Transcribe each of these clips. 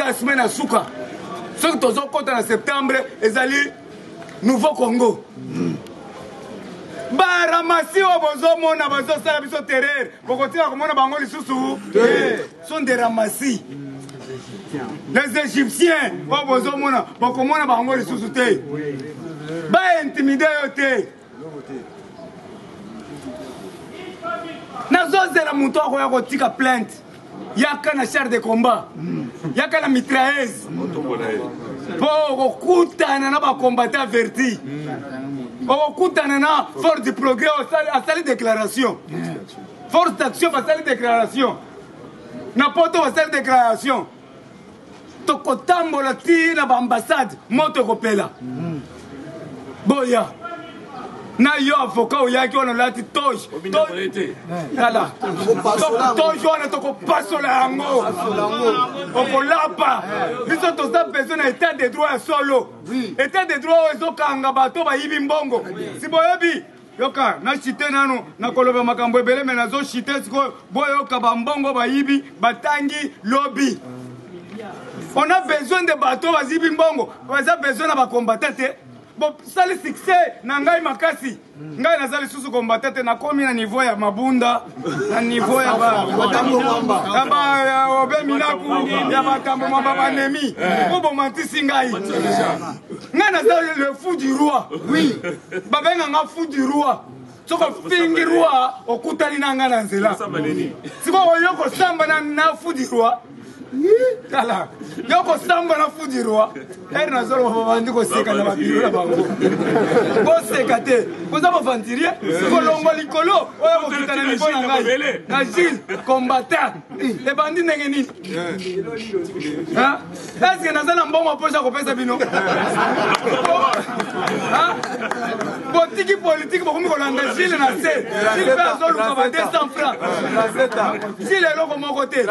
ya semaine à suka. Ce que tous autres en septembre, ils allaient nouveau Congo. Baramasi au bozo mona bazo sala biso terreur. Bokoti ko mona bango lisusu. Sont des ramassis. Les Égyptiens au bozo mona boko mona bango lisusu te. Ba intimider yo te. Nazo zela muto ko ya kotika plainte. Yaka na char de combat. Yaka na mitrailleuse. Pour kutana na ba combattant averti. Pour kutana na force du progrès à salle déclaration. Force d'action à salle déclaration. N'importe où à salle déclaration. Tokotambola ti na ba ambassade moto kopela. Boya. Na yo avocat oyaki wana lati tosh. Voilà. Tosh wana toko pasola yango. Okolapa. Biso toza besoin na état de droit solo. État de droit ezokanga bato bayibi mbongo. Si boyebi yoka na chite nano na koloba makambo ebele me nazo chite siko boyoka bambongo bayibi batangi lobby. On a besoin de bateaux bazibi mbongo. On a besoin de combattre. Bon, ça le succès, nangai makasi. Ngai nazali susu combattre na komi na niveau ya mabunda, na niveau ya batambo mamba. Aba obe minaku ya batambo mamba banemi. Ko mantisi ngai. Ngai nazali le fou du roi. Oui. Babenga nga fou du roi. Soko fingi roi okutali na nga na nzela. Siko oyoko samba na fou du roi. Kala, yoko samba na fudi roi. Na zolo bavandi ko seka na babiro na bango. Ko seka te. Ko za bavandirie, ko longo likolo, oya ko kitana ni bona ngai. Na Gilles combattant. Le bandi ndenge nini? Hein? Est-ce que nazana mbongo posha ko pesa bino? Hein? Politique politique bokomi ko landa Gilles na se. Gilles fait zolo ko 200 francs. Gilles est loko mon côté.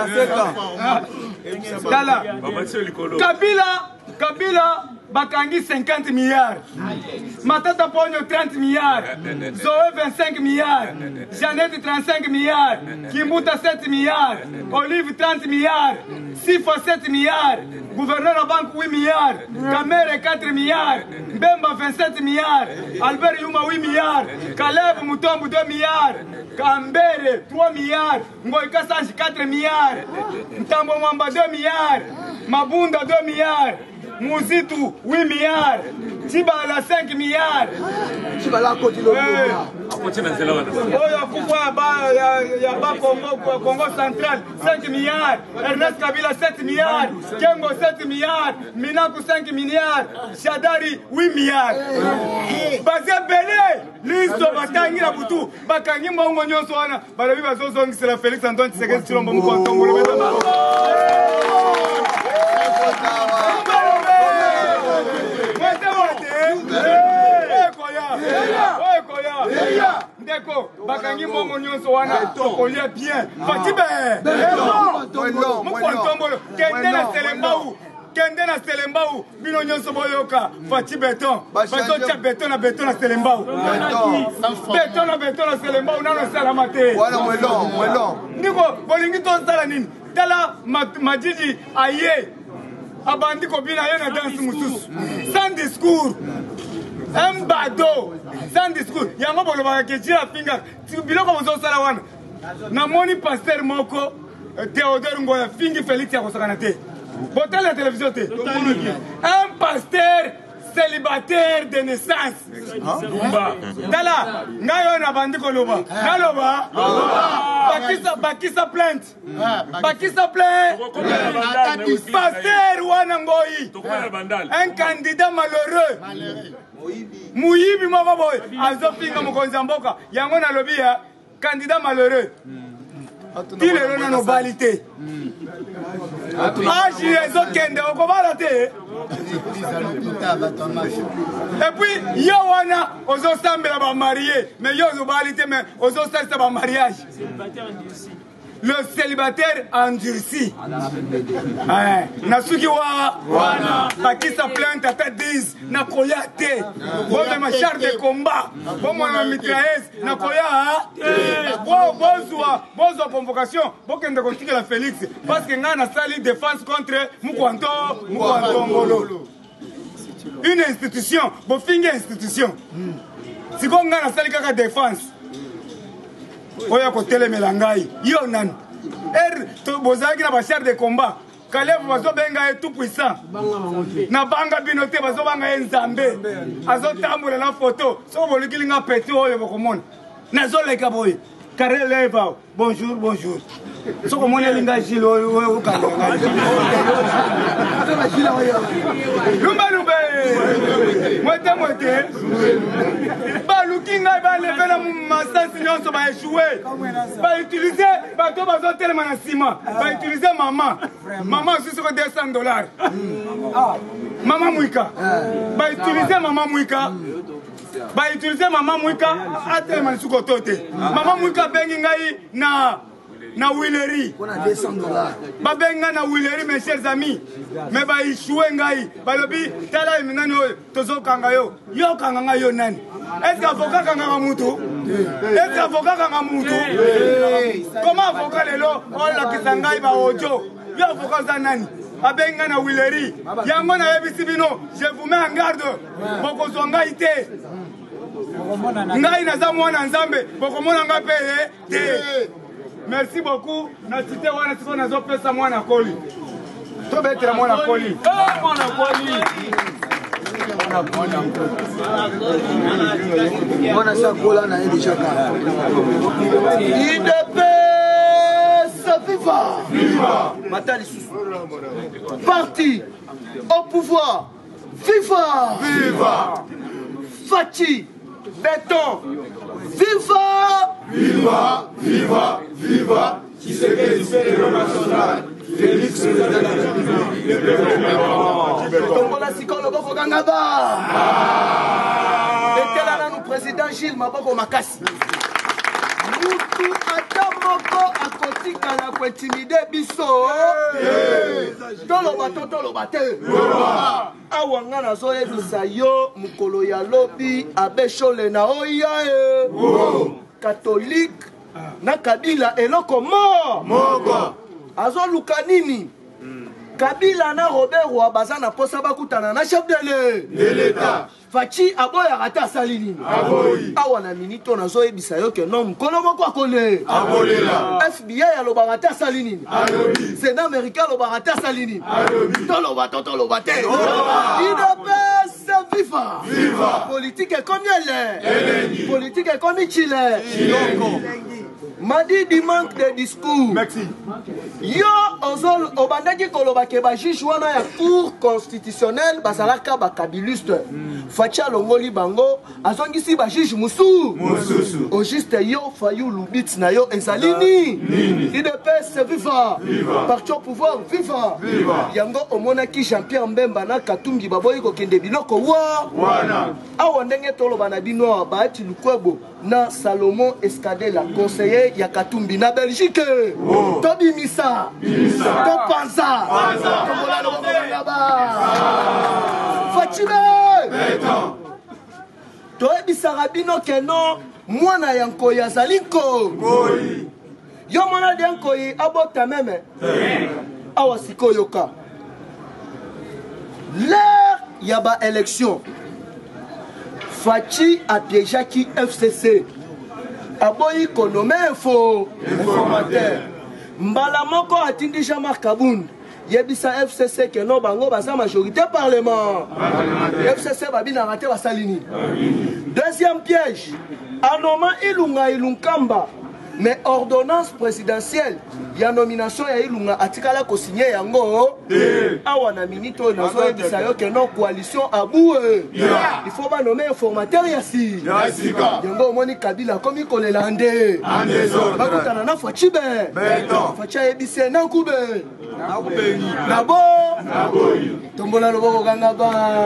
Kala. Kabila bakangi 50 milliards. Matata Ponyo 30 milliards. Zoé 25 milliards. Jeannette 35 milliards. Kimbuta 7 milliards. Olive 30 milliards. Sifa 7 milliards. Gouverneur de la banque 8 milliards. Kamere 4 milliards. Bemba 27 milliards. Albert Yuma 8 milliards. Caleb Mutombo 2 milliards. Kambere 3 milliards. Ngoy Kassange 4 milliards. Ntambo Mwamba 2 milliards. Mabunda 2 milliards. Muzitu 8 milliards. Tibala 5 milliards. Tibala Congo Central 5 milliards. Ernest Kabila 7 milliards. Kengo 7 milliards. Minaku 5 milliards. Shadari 8 milliards. Bazia Belé. Listo batangi na butu. Bakangi mbongo nyonso wana. Balobi bazozongisela Félix Antoine Tshisekedi Tshilombo Mukontongo. Ndeko, bakangi mbongo nyonso wana tokolia bien. Fatibe. Mukontombolo. Kende na Selembao. Kende na Selembao. Bino nyonso boyoka. Fati beton. Bazotia beton na Selembao. Beton na Selembao nano salamate. Voilà mwelon. Ndiko, bolingi tozala nini? Tala majiji aye. Abandi kobina ye na danse mususu. Sans discours. Un bado. Sans discours. Yango boloba ke jira finga. Biloko bozo sala wana. Na moni pasteur moko Théodore Ngoya fingi Félix ya kosakana te. Botel la télévision te. Un pasteur célibataire de naissance. Dala, ngayo na bandi koloba. Naloba. Bakisa plainte. Bakisa plainte. Pasteur wana ngoi. Un candidat malheureux. Muyibi moko boy. Azofinga mokonzi mboka. Yango na lobi ya candidat malheureux. Il est dans nos balités. Ah, j'ai kende okobala te. Et puis yawana ozo sambela ba marié, mais yo zo balité mais ozo sesta ba mariage. le célibataire endurci. Nasuki wa Bakisa plainte à ta 10 Nakoya te. Bon ma char de combat. Bon mon mitrailleuse Nakoya. Bon convocation. Bon kende kontika la Félix parce que ngana sali défense contre Mukwanto Ngolo. Une institution, bon finge institution. Si on a sali kaka défense. Oya ko telemela ngai. Yo nan. To bozaki na bachar de combat. Kalev bazo benga tout puissant. Na banga binote bazo banga nzambe. Azo tambola na photo. So boliki linga peti oyo bokomona. Nazo leka boy. Carré leva. Bonjour, bonjour. So comme on est linga jilo o kanga. Lumba lumbe. Moite. Baluki ngai ba lever na massa sinon so ba échouer. Ba utiliser ba to bazo tellement na ciment. Ba utiliser maman. Maman aussi sur $200. Maman Mouika. Ba utiliser maman Mouika. Ba utiliser maman Mouika a tellement sur côté. Maman Mouika bengi ngai na Willery. On a $200. Ba benga na Willery mes chers amis. Mais ba échouer ngai. Ba lobi tala minani tozo kanga yo. Yo kanga ngai yo nani. Est-ce qu'avocat kanga mutu? Est-ce qu'avocat kanga mutu? Comment avocat lelo? Oh la kisangai ba ojo. Yo avocat za nani? Abenga na Willery. Yango na yebisi bino. Je vous mets en garde. Boko zonga ite. Ngai naza mwana nzambe. Boko mona ngape te. Merci beaucoup. Na cité wana siko nazo pesa mwana koli. To betra mwana koli. Mwana koli. On a ça cola na déjà ka. IDP viva. Viva. Matali sous. Parti au pouvoir. Viva. Viva. Fachi. Béton. Viva. Viva. Viva. Viva. Qui se fait le national. Félix Tombola Sikolo Boko Gangaba. Était là, nous président Gilles Maboko Makasi. Mutu atamoko akotika na ko intimider biso. Tolo bate. Awanga na zo yebisa yo mukolo ya lobi abeshole na oya catholique na Kabila eloko moko. Azo lukanini Kabila na Robert Ouabaza na posa bakutana na chef de l'État. Fachi aboya rata salini. Awa na minito na zo ebisa yo ke non mkono moko akole. Abolela. FBI ya lo barata salini. Sénat américain lo barata salini. Tolo bate. IDPS viva. Viva. Politique est comme elle. Politique est comme Chile. Madi di manque de discours. Merci. Yo ozol obandaki koloba ke ba juge wana ya cour constitutionnelle basalaka ba kabiliste. Facha longoli bango azongisi ba juge musu. Au juste yo fayu lubit na yo ezalini. IDPS viva. Parti au pouvoir viva. Yango omonaki Jean-Pierre Mbemba na Katumbi baboyi ko kende biloko wana. Awa ndenge toloba na bino ba ti lukwebo na Salomon Escadela conseiller ya Katumbi na Belgique. Tobi Misa. To Panza. Tombola lo ngaba. Fatime. Beton. To ebisa rabino keno mwana yanko ya Zalinko. Ngoi. Yo mwana yanko yi abota meme. Awa sikoyoka. L'heure yaba élection. Fachi a piégé qui FCC. Aboyi konome info. Informateur. Mbala moko atindi Jean-Marc Kaboun. Yebisa FCC que non bango basa majorité parlement. FCC babina raté basalini. Deuxième piège. Anoma Ilunkamba. Mais ordonnance présidentielle, il y a nomination ya Ilunga atikala ko signer yango. Awa na minito na zo ebisa yo que non coalition abu. Il faut ba nommer informateur yasi. Yango moni Kabila komi kolela ande. Ba kutana na Fachibe. Facha ebise na kube. Nabo. Tombola loboko ganga ba.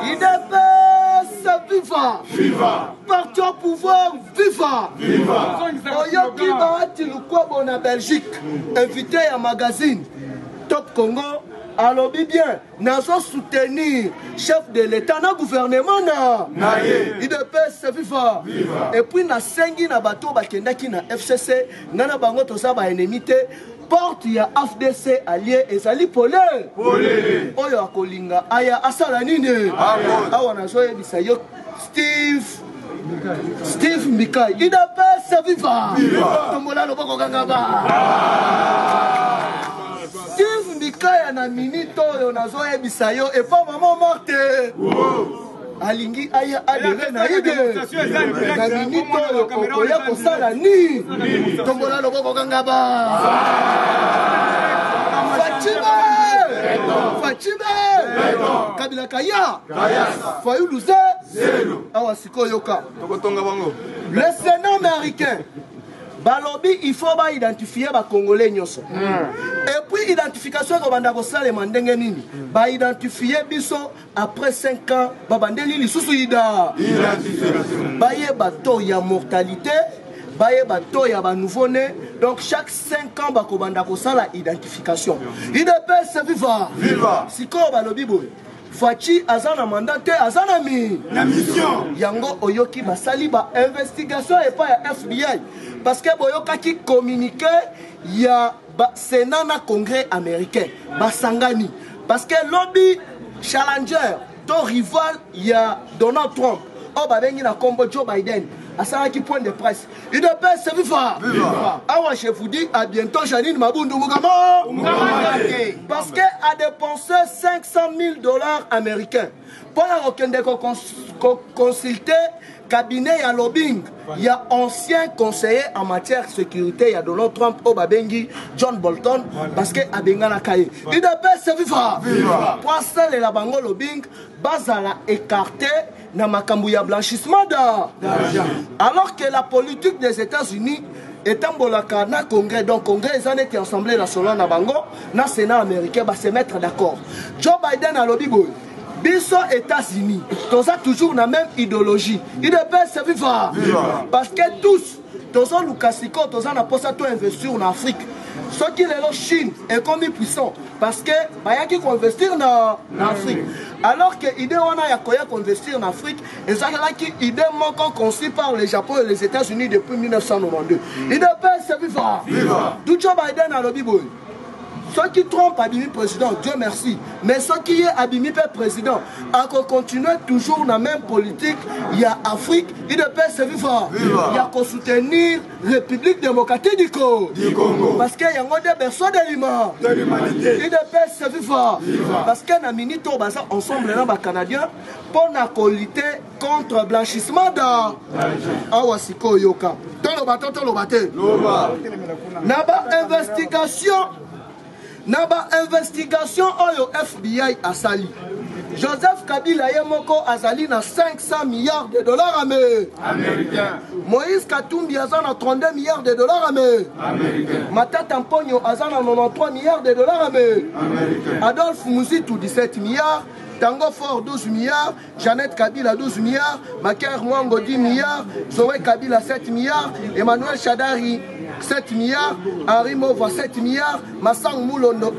IDPS viva. parti au pouvoir, viva! Oyoki Baati Lukwabo na Belgique, invité à magazine Top Congo, alobi bien, nazo soutenir chef de l'État, na gouvernement na IDPS viva. Et puis na sengi na bato bakendaki na FCC, ngana bango toza ba ennemi te. Porte ya AFDC allié ezali polé oyo akolinga aya asala nini awa nazoyebisa yo Steve Mikai IDPS viva tombola loboko kangaba Steve Mikai na minute oyo nazoyebisa yo epa maman morte alingi aya adere na ide na minute oyo okoya kosala ni tombola loboko kangaba Fatime Kabila Kaya Fayuluze awa siko yoka le Sénat américain balobi il faut ba identifier ba congolais nyoso et puis identification ko banda ko salema ndenge nini ba identifier biso après 5 ans ba bandeli lisusu ida ba ye bato ya mortalité ba ye bato ya ba nouveau-né donc chaque 5 ans ba ko banda ko sala identification IDPS viva siko balobi boy Fachi azana mandat azana na mission yango oyoki basali ba investigation et pas ya FBI parce que boyoka ki communiqué ya ba Sénat na Congrès américain basangani parce que lobby challenger to rival ya Donald Trump o babengi na kombo Joe Biden asalaki point de presse IDPS viva awa je vous dis à bientôt Janine Mabundu Mugama parce que a dépensé $500,000 américains pour la rekende consulter cabinet ya lobbying il y a ancien conseiller en matière de sécurité il y a Donald Trump au babengi John Bolton parce que abengana kaye IDPS viva pour ça la bango lobbying bazala écarté na makambu ya blanchissement d'argent alors que la politique des États-Unis est embolaka na Congrès donc Congrès ils en étaient assemblée nationale na bango na Sénat américain va se mettre d'accord Joe Biden a lobby boy biso États-Unis tous a toujours la même idéologie IDPS viva parce que tous tozo lukasiko toza na posa to investir en Afrique ce qui est la Chine est comme puissant parce que bayaki ko investir na Afrique alors que idée on a yakoya ko investir en Afrique et ça là qui idée manquant conçue par le Japon et les États-Unis depuis 1992 IDPS viva tout Joe Biden a lobby boy ceux qui trompent Abimi président, Dieu merci. Mais ceux qui est Abimi président, à continuer toujours dans la même politique, il y a Afrique, IDPS viva. Il y a qu'à soutenir la République démocratique du Congo. Parce qu'il y a des personnes de l'humanité. IDPS viva. Parce qu'il y a des minutes ensemble les Canadiens pour lutter contre le blanchissement d'argent. Awasiko Yoka. Naba investigation oyo FBI asali Joseph Kabila yemoko azali na 500 milliards de dollars américains. Moïse Katumbi azana 32 milliards de dollars américains. Matata Mponyo azana 93 milliards de dollars américains. Adolphe Muzitu 17 milliards. Tango Fort 12 milliards, Jeannette Kabila 12 milliards, Maker Mwango 10 milliards, Zoé Kabila 7 milliards, Emmanuel Chadari 7 milliards, Henri Mova 7 milliards, Massang Moulondo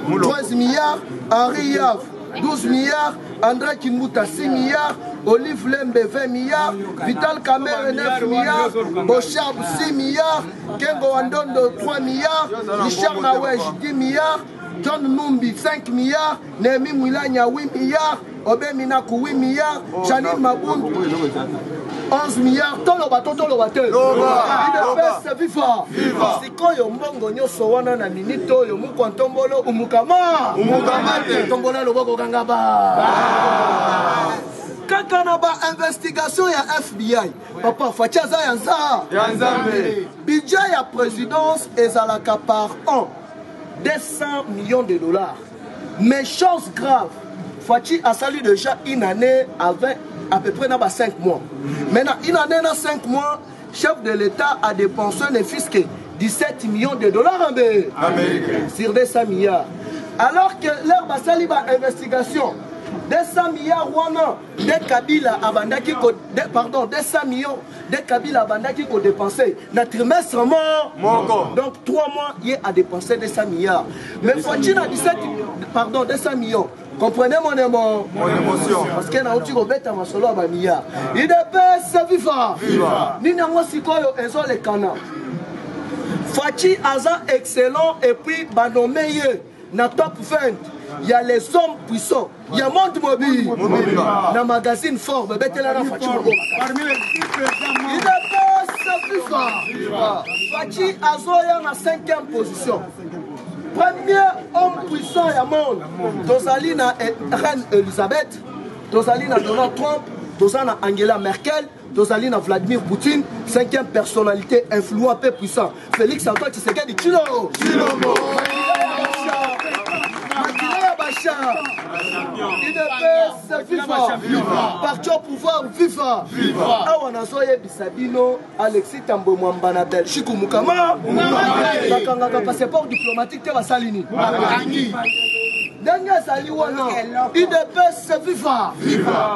13 milliards, Henri Yav 12 milliards, André Kimuta 6 milliards, Olive Lembe 20 milliards, Vital Kamere 9 milliards, Bochab 6 milliards, Kengo Andondo 3 milliards, Richard Nawej 10 milliards, John Numbi 5 milliards, Nemi Mwilanya 8 milliards, Obe Minaku 8 milliards, Janine Mabundu 11 milliards, Tolobato. IDPS viva. Sikoyo mbongo nyoso wana na minito yo muko ntombolo umukama. Tombola loboko kangaba. Kaka ba investigation ya FBI. Papa fachaza yanza. Budget ya présidence ezalaka par an. 200 millions de dollars. Mais chose grave, Fachi a sali déjà une année avec à peu près 5 mois. Maintenant, une année dans 5 mois, chef de l'État a dépensé ne fût que 17 millions de dollars américains sur 200 milliards. Alors que leur basali ba investigation, 200 milliards wana de Kabila abandaki ko pardon 200 millions de Kabila abandaki ko dépenser na trimestre mort. Donc 3 mois il a dépensé 200 milliards. Mais Fouachina 17 pardon 200 millions. Comprenez mon émotion. Parce que na uti ko beta masolo ba milliards. Il dépasse viva. Ni na mo sikoyo ezo le kana. Fachi Aza excellent et puis banomé na top 20. Il y a les hommes puissants. Il y a monde mobile. Dans le magazine fort. Parmi les 10 présidents. Il est pas FIFA. Fachi Azoya na 5e position. Premier homme puissant du monde. Tosalina Reine Elisabeth. Tosalina Donald Trump. Tosalina Angela Merkel. Tosalina Vladimir Poutine. 5e personnalité influente et puissant. Félix Antoine Tshisekedi Tshilombo. Parti au pouvoir, viva. Awana soye bisabino, Alexis Tambo Mwambanabel, Chikou Moukama, Bakanga passeport diplomatique te basalini. Dernier saliwana, IDPS viva.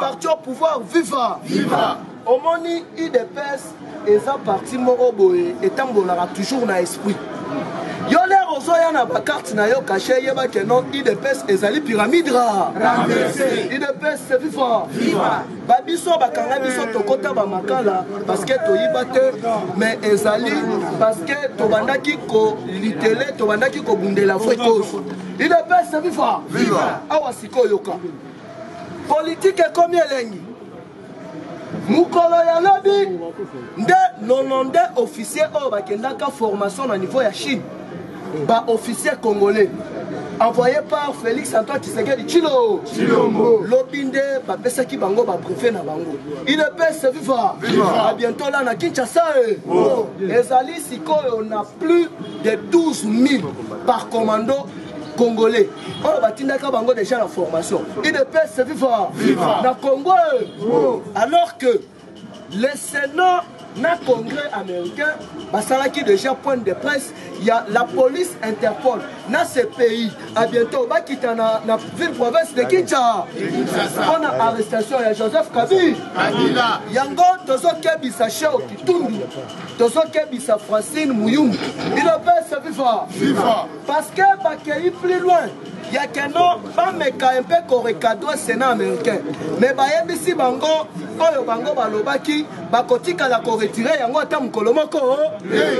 Parti au pouvoir, viva. Omoni IDPS et ça parti moroboé et tambolara toujours na esprit. Yo l'air aux oyana ba carte na yo caché yeba que non IDPS ezali pyramide ra IDPS c'est viva babiso bakanga biso tokota ba makala parce que toyiba te mais ezali parce que tobandaki ko litélé tobandaki ko bundela fréquence IDPS c'est viva awa siko yoka politique comme elengi mukolo ya lobi nde 90 officiers o bakendaka formation na niveau ya Chine. Ba officier congolais envoyé par Félix Antoine Tshisekedi Tshilombo Lobinde ba pesaki bango ba préfet na bango il ne peut se vivre à bientôt là na Kinshasa ezali sikoyo on a plus de 12 000 par commando congolais on batindaka bango déjà la formation il ne peut se vivre na Congo alors que le Sénat na congrès américain basalaki déjà point de presse il y a la police Interpol na ce pays à bientôt ba kita na ville province de Kinshasa on a arrestation ya Joseph Kabila yango tozo kebisa Cheo Kitundu tozo kebisa Francine Muyumbu il peut se vivre parce que bakei plus loin il y a que non pas meka un peu correcado Sénat américain mais bayebisi bango oyo bango balobaki bakotika la retirer yango ata mukolo moko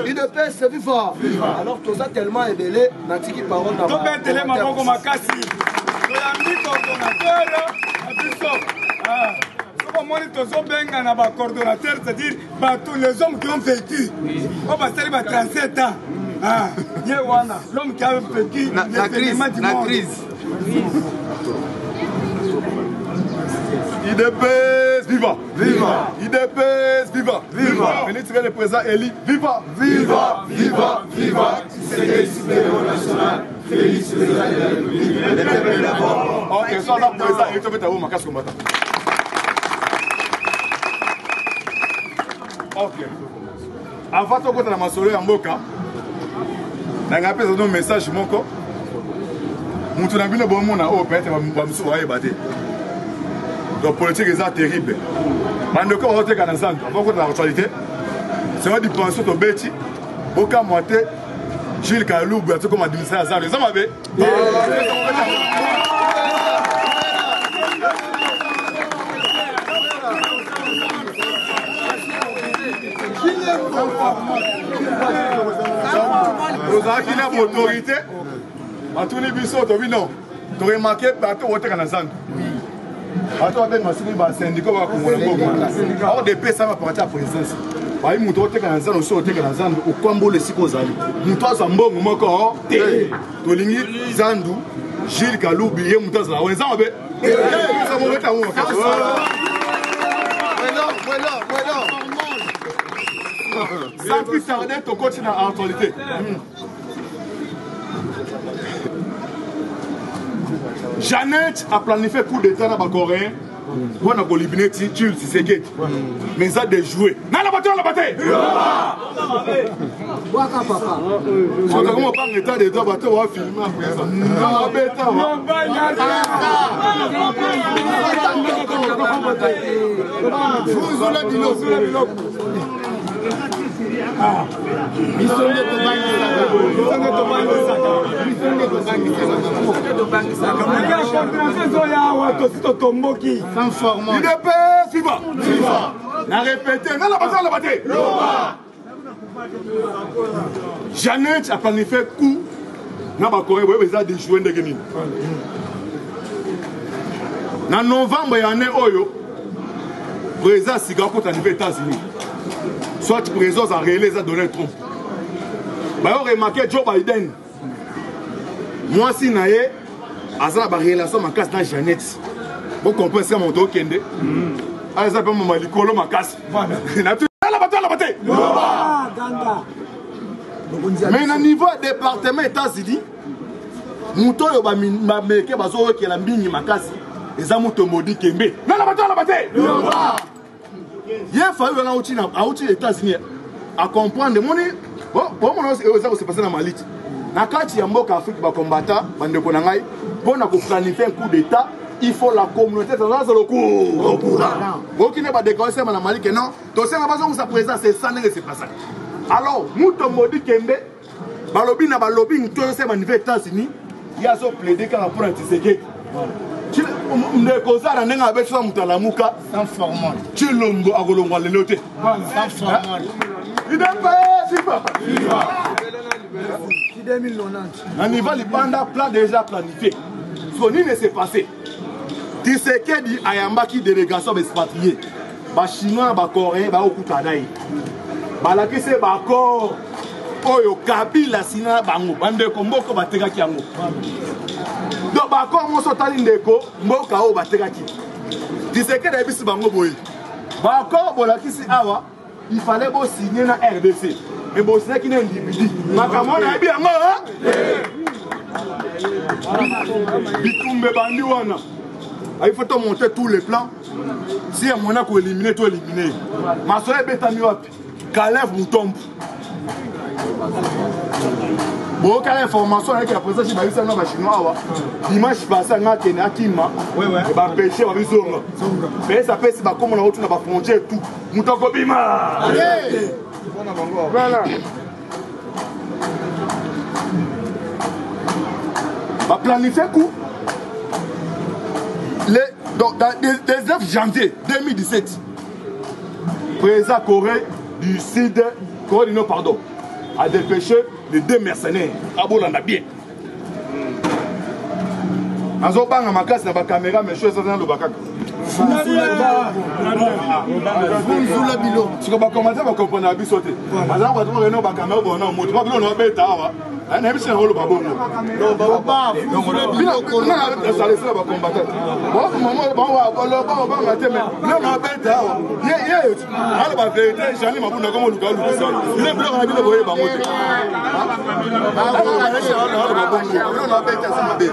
il ne peut se vivre alors tout ça tellement ébélé natiki parole na to betele maboko makasi to yambi coordonnateur biso comme moi tozo benga na ba coordonnateur c'est-à-dire tous les hommes qui ont vécu on va faire 37 ans l'homme qui a vécu la crise. IDPS, viva! Viva! IDPS, viva! Viva! Ministre le président Eli, viva! Viva! Viva! Viva! C'est le national. Félix le président de la République. Ok, ça là, président, il te met à vous, ma casse combattant. Ok. Avant de faire la masole en boca, je vais faire un message moko. Mutu na bino bomo na o peut-être ba musu wa yebate. Donc politique est terrible. Bande ko wote kana santo, boko na actualité. C'est moi di penser to beti. Boka moite Gilles Kaloub a comme administrateur les hommes avaient. Nous avons une autorité. En tous les bisous, tu as vu non. Tu as remarqué que tu as voté dans la zone. Tu as voté dans le syndicat. Tu as des ça va porter à la présidence. Tu as voté dans la zone, tu as voté dans la zone. Au combo, les psychosali. Tu as un bon moment encore. Tu as dit Zandou, Gilles Kaloubi, tu as dit on est en train sans plus tarder, tu continues en actualité. Jeannette a planifié coup d'état dans le Coréen. On a éliminé Tchul Tshisekedi. Mais ça a déjoué. Non, la bataille, la bataille. On a comment pas l'état des deux bateaux, on va filmer après ça. Non, bêta. Jeannette a planifié coup. Na ba Corée boye beza de jouer ndenge nini. Na novembre ya année oyo président siga ko t'arriver aux États-Unis. Soit président a réalisé Donald Trump. Ba yo remarqué Joe Biden. Moi si naé azala ba relation makasi na Jeannette. Vous comprenez ça mon to kende. Aza pa mama likolo makasi. Na tout la bataille. Mais au niveau département États-Unis, muto yo ba meke bazo ke la mbingi makasi eza muto modi kembe. Na la bataille. Hier fallu na outi États-Unis à comprendre moni bon mon ça se passer na Mali. Na kati ya mboka Afrique ba combattant bande ko na ngai pona ko planifier un coup d'état, il faut la communauté dans le cours. Bon qui ne pas déclencher na Mali que non, to c'est pas ça présent c'est ça ne c'est pas ça. Alors, muto modi kembe balobi na balobi muto se manifeste États-Unis, il y a so plaider quand pour antiseke. Ne kozala nenga beso mutala muka sans formal. Chilombo agolongwa lelote. Sans formal. Il n'est pas Viva. 2090. Un niveau libanda plan déjà planifié. Ce qui ne s'est passé. Tshisekedi ayambaki délégation expatriée. Ba chinois ba coréen ba okutanaï. Balaki se ba accord oyo Kabila sina bango bande ko mboko batekaki yango. Donc ba accord mo sotali ndeko mboka o batekaki. Tshisekedi ebisi bango boye. Ba accord bolaki si awa il fallait bo signer na RDC. Et bon c'est qui n'est individu. Makamona ebi yango hein? Bitumbe bandi wana. Il faut te monter tous les plans. Si on a qu'à éliminer, tout éliminer. Ma soeur est bêta miop. Calève Moutombe. Bon, quelle information avec la présence de Baïsa Nova Chinois. Dimanche passé, on a tenu à Kima. Et bah, pêcher, on va vivre. Mais ça fait si bah, comme on a retrouvé la frontière et tout. Moutoko Bima. Voilà. Bah, planifier coup. Donc, le 19 janvier 2017, président Corée du Sud, Corée du Nord, pardon, a dépêché les deux mercenaires à Bolanda bien. Azo banga makasi na ba caméra mais chose dans le bakaka. Funzula bilo. Siko ba commenter ba comprendre abiso te. Aza ba tuma no ba caméra bo na moto ba bilo no beta awa. Ana ebisi na holo ba bongo. No ba ba funzula bilo ko na ça laisse ba combattre. Bon maman ba wa ba ngate mais no no beta awa. Ye ala ba vérité jani mabuna comme luka luka. Il est blanc na bilo boye ba moto. Ala laisse holo ba bongo. No no beta ça be.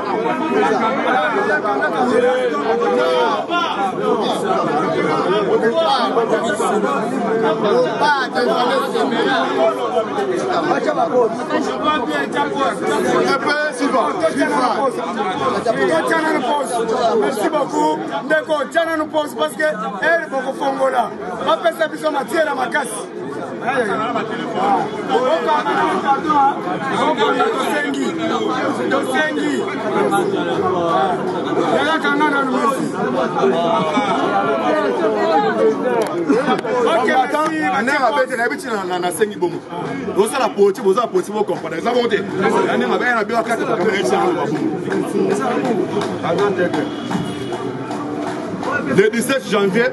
Merci beaucoup. D'accord, Tchana nous pose parce que elle beaucoup fongola. Ma personne qui sont matière à ma casse. Le 17 janvier,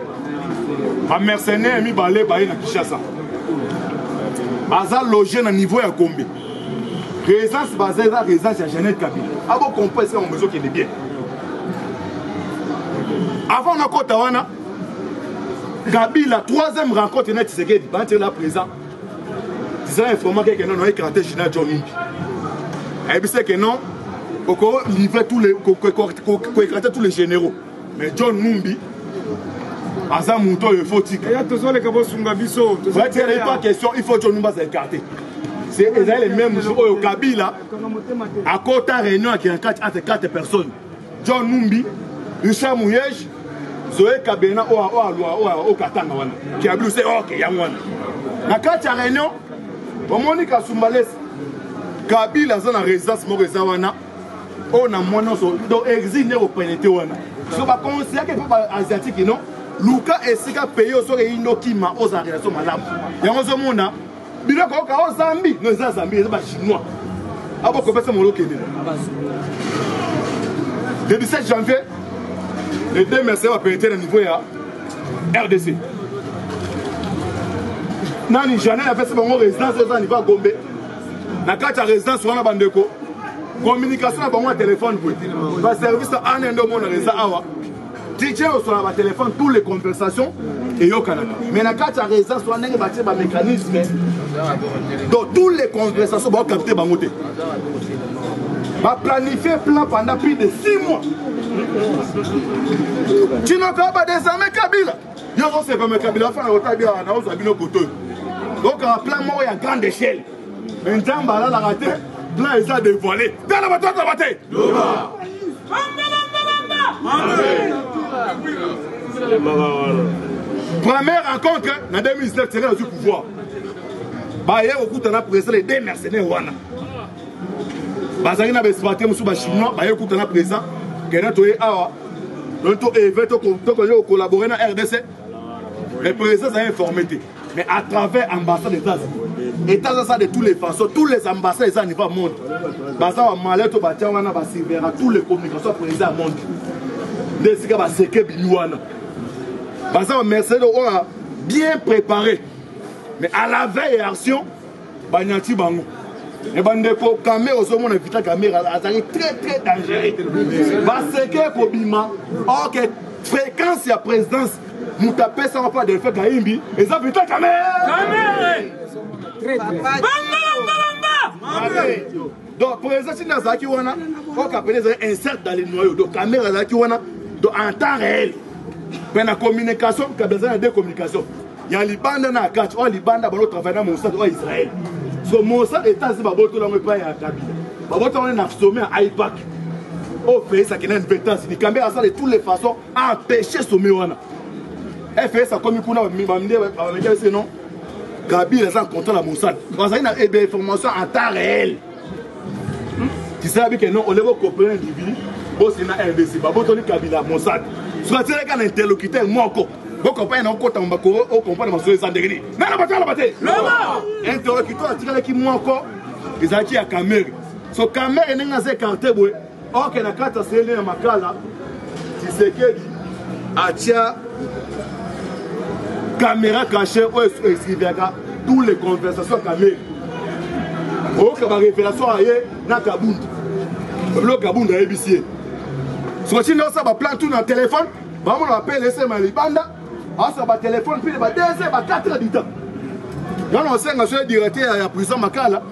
un mercenaire mis balai à Kinshasa. Baza logé dans le niveau à combien? Présence basée sur la résidence de Jeannette Kabila. Avant qu'on puisse faire un besoin qui est bien. Avant la côte Tawana, Kabila, troisième rencontre, il Tshisekedi, il est là présent. Il a informé que non, il a éclaté général John Numbi. Et puis c'est que non, il a livré tous les généraux. Mais John Numbi, Aza Mouton, il faut tirer. Il n'y a pas question, il faut John Numbi s'écarter. C'est les mêmes jours au Kabila, à côté de réunion qui est entre 4 personnes. John Numbi, Richard Mouyej, Zoé Kabena o Katanga wana. Qui a bleu c'est OK yangwana. Na kati ya réunion, Monica Sumbales Kabila za na résidence mo wana. On a mon nom do exil ne représenter wana. So ba conseiller que pas asiatique non. Luka esika payer au sore inokima aux relations malamu. Yango zo mona biloko ka o Zambie, no za Zambie za ba chinois. Abo ko pesa molo kende. Le 17 janvier, les deux mercenaires vont péter le niveau ya RDC. Nani Janel a fait ce bon résidence au niveau Gombe. Na kati résidence wana bandeko. Communication na bango téléphone pour. Va service en endo mon résidence awa. DJ sur la téléphone toutes les conversations et yo Canada. Mais na kati résidence wana ngi bâtir ba mécanisme. Donc toutes les conversations vont capter bango té. Va planifier plan pendant plus de 6 mois. Tu n'as pas désormais Kabila. Il y a aussi pas Kabila, enfin, on a bien un couteau. Donc, un plan mort à grande échelle. Maintenant, là, la raté, plan est à dévoiler. Dans la bataille, la bataille. Première rencontre, dans 2019, c'est le pouvoir. Bah, il y a beaucoup de présents les deux mercenaires. Bazali na bespaté musu ba chinois ba yekuta na présent kena toye awa donc to evento ko collaborer na RDC les présidents sont informés mais à travers ambassade des États ça de toutes les façons tous les ambassades ça niveau monde baza wa maleto ba tia wana ba servira tous les communications président monde desika ba seke biwana baza wa mercenaires on a bien préparé mais à la veille action ba nyati bango. Et bandeko caméra au monde éviter caméra azali très très dangereux parce que kobima OK fréquence ya présidence mutapé ça va pas de faire kaimbi et ça éviter caméra très donc président nazaki wana ko kapele insert dans les noyaux donc caméra zaki wana donc en temps réel pour la communication ka besoin de communication ya libanda na kati o libanda balo travailler dans Mossad ou Israël. So Mossad États-Unis baboto la pas ya Kabila. Baboto on a sommet à IPAC. Au fait ça qui est une vétance, ni caméra ça de toutes les façons empêcher sommet wana. fait ça comme kuna ba c'est non. Kabila ça contre la Mossad. Parce qu'il y a des informations en temps réel. Tu sais que non on les va comprendre individu. Bon c'est na RDC baboto ni Kabila Mossad. Soit c'est un interlocuteur moko. Vous comprenez, on comprend les Sandegri. Non, la bataille. Interlocuteur, qui moi encore, ils ont dit à Camer. So Camer est dans écarté. Or que la carte c'est le Makala. Tu sais que Atia caméra cachée ou escrivera toutes les conversations Camer. Oh que ma révélation aille na Kabound. Le Kabound a ébissé. So si nous ça va plan tout dans le téléphone, on appelle laisser Malibanda. Ah, ça va téléphone, puis il va 2 heures, 4 heures du temps. Quand on sait que je suis directeur à la prison Makala,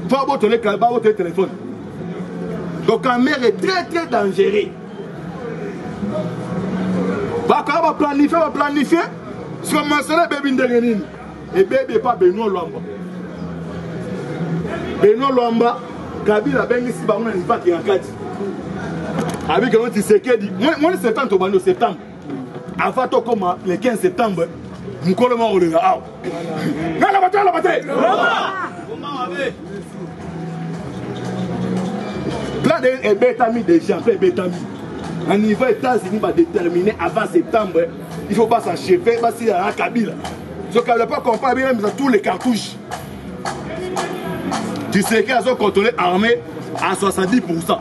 il faut avoir votre téléphone. Donc la mère est très très dangereuse. Quand on va planifier, ce qu'on mentionne bébé Ndegenine. Et bébé pas Benoît Lwamba. Benoît Lwamba, Kabila ben ici, on a une vague qui est en 4. Avec un petit secret, moi le septembre. Avant comme le 15 septembre, nous collons le là. La bataille. Plein de bétami déjà, plein de bétami. Un niveau États-Unis va déterminer avant septembre. Il ne faut pas s'achever, parce qu'il y a un Kabila. Ce qu'on ne peut pas comprendre, bien, mais tous les cartouches. Tu sais qu'ils ont contrôlé l'armée à 70%.